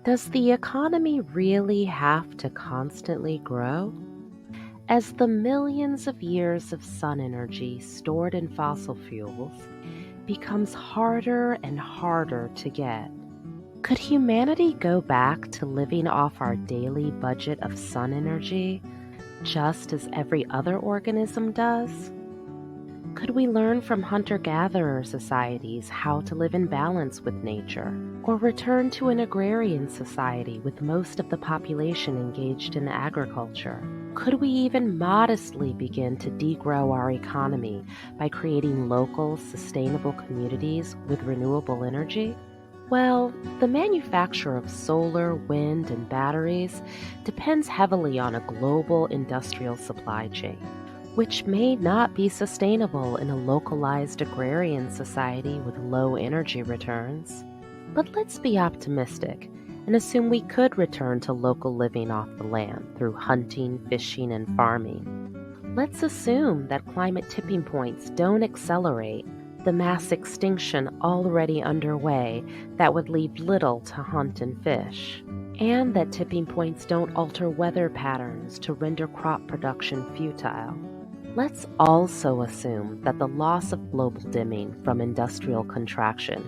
Does the economy really have to constantly grow? As the millions of years of sun energy stored in fossil fuels becomes harder and harder to get, could humanity go back to living off our daily budget of sun energy, just as every other organism does? Could we learn from hunter-gatherer societies how to live in balance with nature, or return to an agrarian society with most of the population engaged in agriculture? Could we even modestly begin to degrow our economy by creating local, sustainable communities with renewable energy? Well, the manufacture of solar, wind, and batteries depends heavily on a global industrial supply chain, which may not be sustainable in a localized agrarian society with low energy returns. But let's be optimistic and assume we could return to local living off the land through hunting, fishing, and farming. Let's assume that climate tipping points don't accelerate the mass extinction already underway that would leave little to hunt and fish, and that tipping points don't alter weather patterns to render crop production futile. Let's also assume that the loss of global dimming from industrial contraction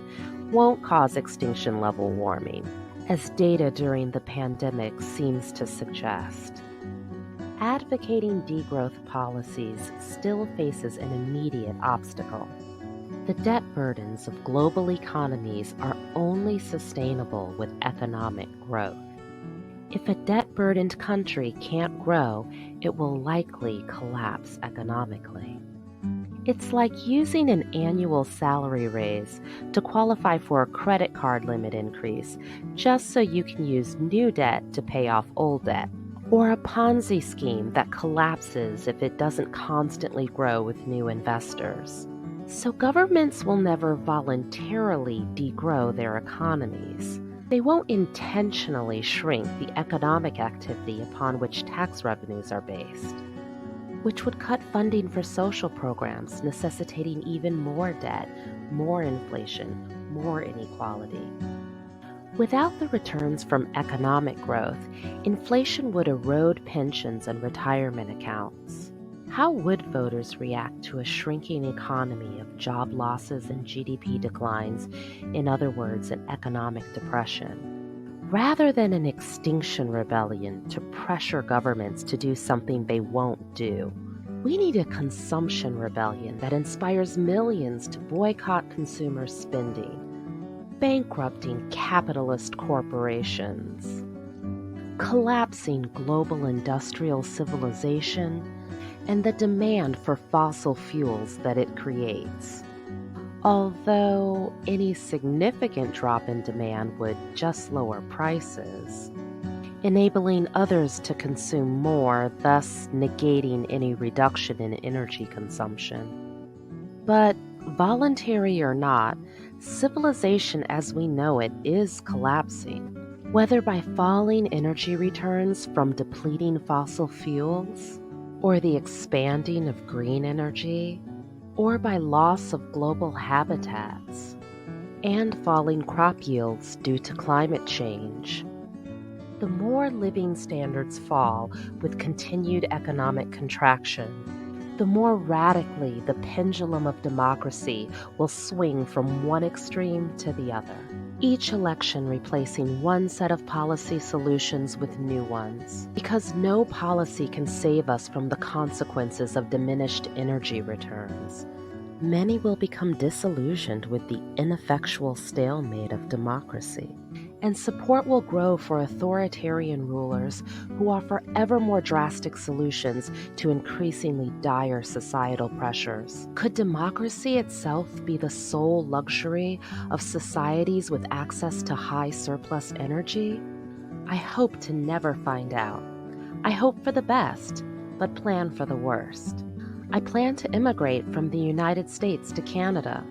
won't cause extinction-level warming, as data during the pandemic seems to suggest. Advocating degrowth policies still faces an immediate obstacle. The debt burdens of global economies are only sustainable with economic growth. If a debt-burdened country can't grow, it will likely collapse economically. It's like using an annual salary raise to qualify for a credit card limit increase just so you can use new debt to pay off old debt, or a Ponzi scheme that collapses if it doesn't constantly grow with new investors. So governments will never voluntarily degrow their economies. They won't intentionally shrink the economic activity upon which tax revenues are based, which would cut funding for social programs, necessitating even more debt, more inflation, more inequality. Without the returns from economic growth, inflation would erode pensions and retirement accounts. How would voters react to a shrinking economy of job losses and GDP declines, in other words, an economic depression? Rather than an extinction rebellion to pressure governments to do something they won't do, we need a consumption rebellion that inspires millions to boycott consumer spending, bankrupting capitalist corporations, collapsing global industrial civilization, and the demand for fossil fuels that it creates. Although any significant drop in demand would just lower prices, enabling others to consume more, thus negating any reduction in energy consumption. But voluntary or not, civilization as we know it is collapsing, whether by falling energy returns from depleting fossil fuels, or the expanding of green energy, or by loss of global habitats, and falling crop yields due to climate change. The more living standards fall with continued economic contraction, the more radically the pendulum of democracy will swing from one extreme to the other, each election replacing one set of policy solutions with new ones. Because no policy can save us from the consequences of diminished energy returns, many will become disillusioned with the ineffectual stalemate of democracy, and support will grow for authoritarian rulers who offer ever more drastic solutions to increasingly dire societal pressures. Could democracy itself be the sole luxury of societies with access to high surplus energy? I hope to never find out. I hope for the best, but plan for the worst. I plan to immigrate from the United States to Canada,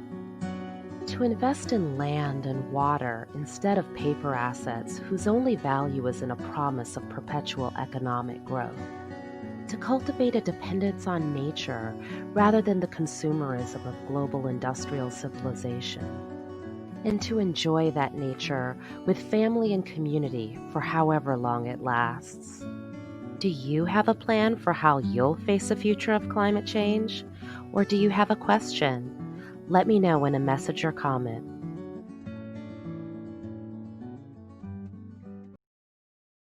to invest in land and water instead of paper assets whose only value is in a promise of perpetual economic growth, to cultivate a dependence on nature rather than the consumerism of global industrial civilization, and to enjoy that nature with family and community for however long it lasts. Do you have a plan for how you'll face a future of climate change? Or do you have a question? Let me know in a message or comment.